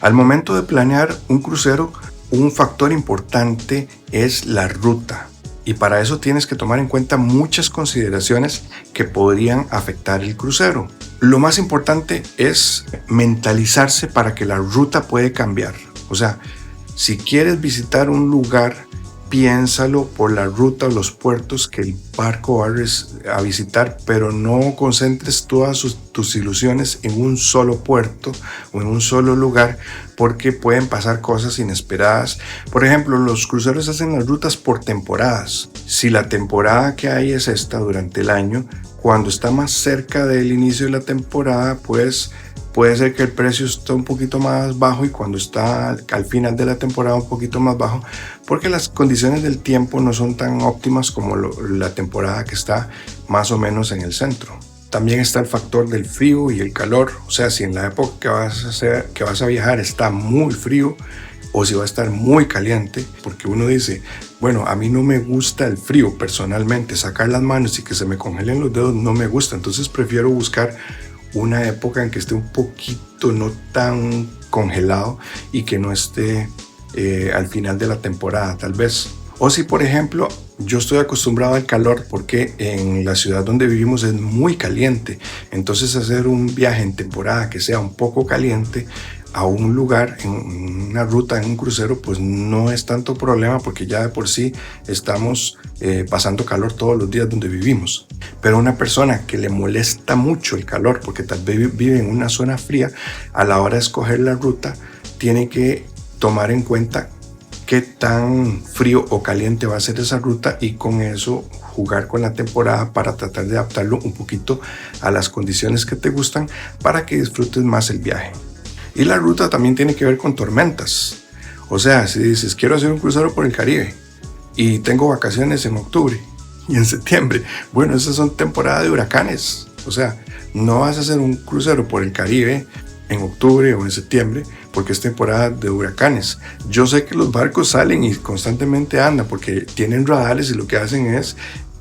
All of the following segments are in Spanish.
Al momento de planear un crucero, un factor importante es la ruta. Y para eso tienes que tomar en cuenta muchas consideraciones que podrían afectar el crucero. Lo más importante es mentalizarse para que la ruta puede cambiar. O sea, si quieres visitar un lugar, piénsalo por la ruta o los puertos que el barco va a visitar, pero no concentres todas tus ilusiones en un solo puerto o en un solo lugar, porque pueden pasar cosas inesperadas. Por ejemplo, los cruceros hacen las rutas por temporadas. Si la temporada que hay es esta durante el año, cuando está más cerca del inicio de la temporada, pues puede ser que el precio esté un poquito más bajo, y cuando está al final de la temporada un poquito más bajo, porque las condiciones del tiempo no son tan óptimas como la temporada que está más o menos en el centro. También está el factor del frío y el calor. O sea, si en la época que vas a viajar está muy frío, o si va a estar muy caliente, porque uno dice, bueno, a mí no me gusta el frío personalmente, sacar las manos y que se me congelen los dedos no me gusta, entonces prefiero buscar una época en que esté un poquito no tan congelado y que no esté al final de la temporada tal vez. O si por ejemplo yo estoy acostumbrado al calor porque en la ciudad donde vivimos es muy caliente, entonces hacer un viaje en temporada que sea un poco caliente a un lugar, en una ruta, en un crucero, pues no es tanto problema, porque ya de por sí estamos pasando calor todos los días donde vivimos. Pero una persona que le molesta mucho el calor porque tal vez vive en una zona fría, a la hora de escoger la ruta tiene que tomar en cuenta qué tan frío o caliente va a ser esa ruta, y con eso jugar con la temporada para tratar de adaptarlo un poquito a las condiciones que te gustan para que disfrutes más el viaje. Y la ruta también tiene que ver con tormentas. O sea, si dices, quiero hacer un crucero por el Caribe y tengo vacaciones en octubre y en septiembre, bueno, esas son temporadas de huracanes. O sea, no vas a hacer un crucero por el Caribe en octubre o en septiembre porque es temporada de huracanes. Yo sé que los barcos salen y constantemente andan porque tienen radares y lo que hacen es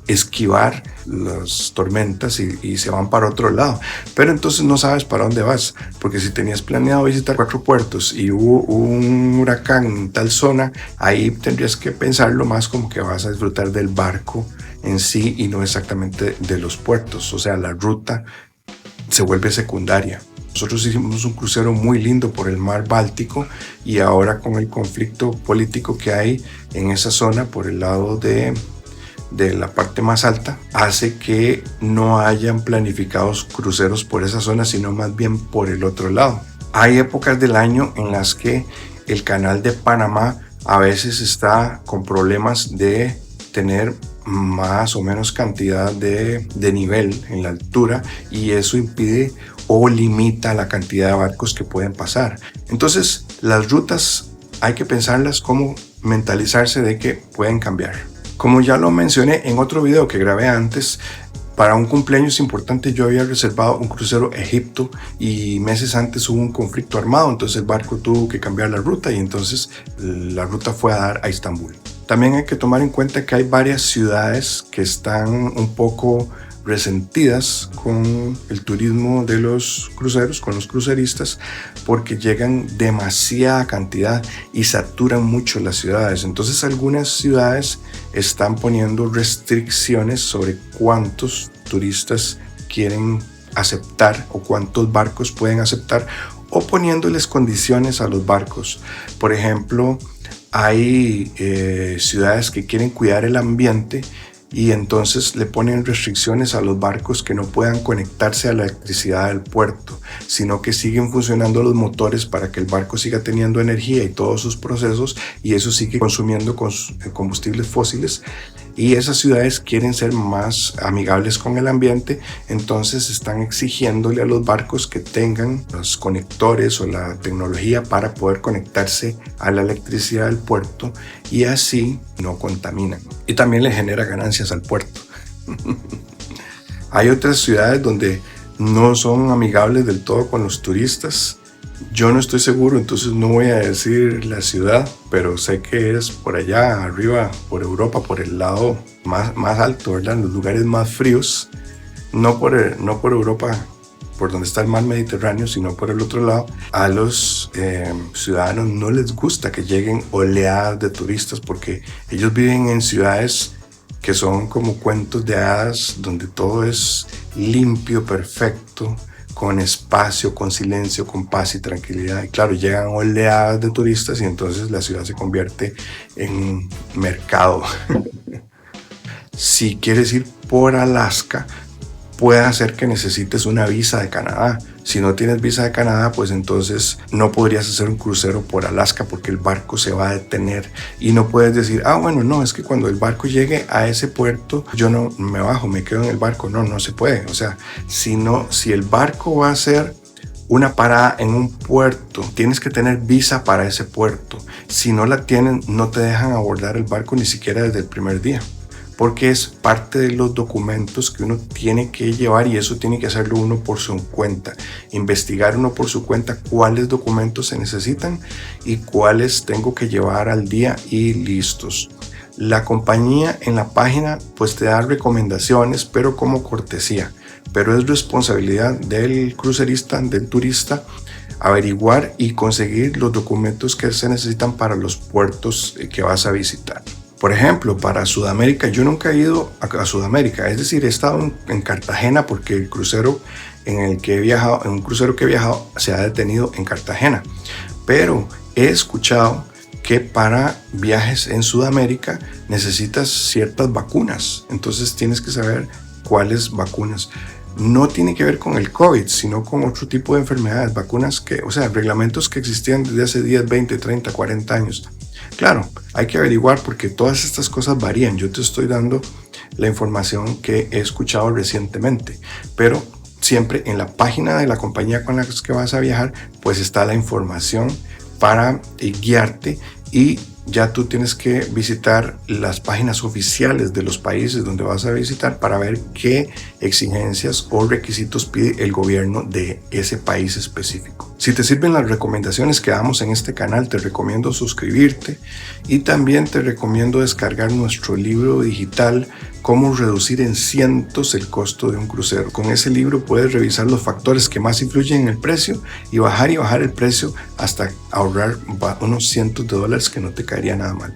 esquivar las tormentas y se van para otro lado, pero entonces no sabes para dónde vas, porque si tenías planeado visitar 4 puertos y hubo un huracán en tal zona, ahí tendrías que pensarlo más como que vas a disfrutar del barco en sí y no exactamente de los puertos. O sea, la ruta se vuelve secundaria. Nosotros hicimos un crucero muy lindo por el mar Báltico, y ahora con el conflicto político que hay en esa zona por el lado de la parte más alta, hace que no hayan planificados cruceros por esa zona, sino más bien por el otro lado. Hay épocas del año en las que el canal de Panamá a veces está con problemas de tener más o menos cantidad de nivel en la altura, y eso impide o limita la cantidad de barcos que pueden pasar. Entonces, las rutas hay que pensarlas como mentalizarse de que pueden cambiar. Como ya lo mencioné en otro video que grabé antes, para un cumpleaños importante yo había reservado un crucero a Egipto, y meses antes hubo un conflicto armado, entonces el barco tuvo que cambiar la ruta, y entonces la ruta fue a dar a Estambul. También hay que tomar en cuenta que hay varias ciudades que están un poco resentidas con el turismo de los cruceros, con los cruceristas, porque llegan demasiada cantidad y saturan mucho las ciudades. Entonces algunas ciudades están poniendo restricciones sobre cuántos turistas quieren aceptar o cuántos barcos pueden aceptar, o poniéndoles condiciones a los barcos. Por ejemplo, hay ciudades que quieren cuidar el ambiente, y entonces le ponen restricciones a los barcos que no puedan conectarse a la electricidad del puerto, sino que siguen funcionando los motores para que el barco siga teniendo energía y todos sus procesos, y eso sigue consumiendo combustibles fósiles. Y esas ciudades quieren ser más amigables con el ambiente, entonces están exigiéndole a los barcos que tengan los conectores o la tecnología para poder conectarse a la electricidad del puerto, y así no contaminan. Y también le genera ganancias al puerto. Hay otras ciudades donde no son amigables del todo con los turistas. Yo no estoy seguro, entonces no voy a decir la ciudad, pero sé que es por allá arriba, por Europa, por el lado más alto, ¿verdad? En los lugares más fríos, no por Europa por donde está el mar Mediterráneo, sino por el otro lado, a los ciudadanos no les gusta que lleguen oleadas de turistas porque ellos viven en ciudades que son como cuentos de hadas, donde todo es limpio, perfecto, con espacio, con silencio, con paz y tranquilidad. Y claro, llegan oleadas de turistas y entonces la ciudad se convierte en un mercado. Si quieres ir por Alaska, puede hacer que necesites una visa de Canadá. Si no tienes visa de Canadá, pues entonces no podrías hacer un crucero por Alaska porque el barco se va a detener y no puedes decir, bueno, no, es que cuando el barco llegue a ese puerto, yo no me bajo, me quedo en el barco. No, no se puede. O sea, si el barco va a hacer una parada en un puerto, tienes que tener visa para ese puerto. Si no la tienen, no te dejan abordar el barco ni siquiera desde el primer día, porque es parte de los documentos que uno tiene que llevar y eso tiene que hacerlo uno por su cuenta. Investigar uno por su cuenta cuáles documentos se necesitan y cuáles tengo que llevar al día y listos. La compañía en la página pues te da recomendaciones, pero como cortesía. Pero es responsabilidad del crucerista, del turista, averiguar y conseguir los documentos que se necesitan para los puertos que vas a visitar. Por ejemplo, para Sudamérica, yo nunca he ido a Sudamérica, es decir, he estado en Cartagena porque el crucero en el que he viajado, en un crucero que he viajado, se ha detenido en Cartagena. Pero he escuchado que para viajes en Sudamérica necesitas ciertas vacunas, entonces tienes que saber cuáles vacunas. No tiene que ver con el COVID, sino con otro tipo de enfermedades, vacunas reglamentos que existían desde hace 10, 20, 30, 40 años. Claro, hay que averiguar porque todas estas cosas varían. Yo te estoy dando la información que he escuchado recientemente, pero siempre en la página de la compañía con la que vas a viajar, pues está la información para guiarte y ya tú tienes que visitar las páginas oficiales de los países donde vas a visitar para ver qué exigencias o requisitos pide el gobierno de ese país específico. Si te sirven las recomendaciones que damos en este canal, te recomiendo suscribirte y también te recomiendo descargar nuestro libro digital Cómo reducir en cientos el costo de un crucero. Con ese libro puedes revisar los factores que más influyen en el precio y bajar el precio hasta ahorrar unos cientos de dólares que no te caería nada mal.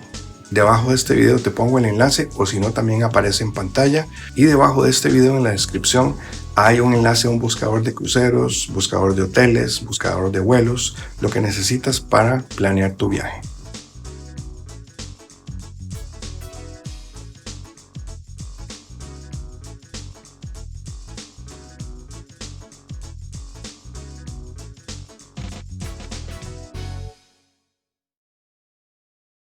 Debajo de este video te pongo el enlace o si no también aparece en pantalla y debajo de este video en la descripción hay un enlace a un buscador de cruceros, buscador de hoteles, buscador de vuelos, lo que necesitas para planear tu viaje.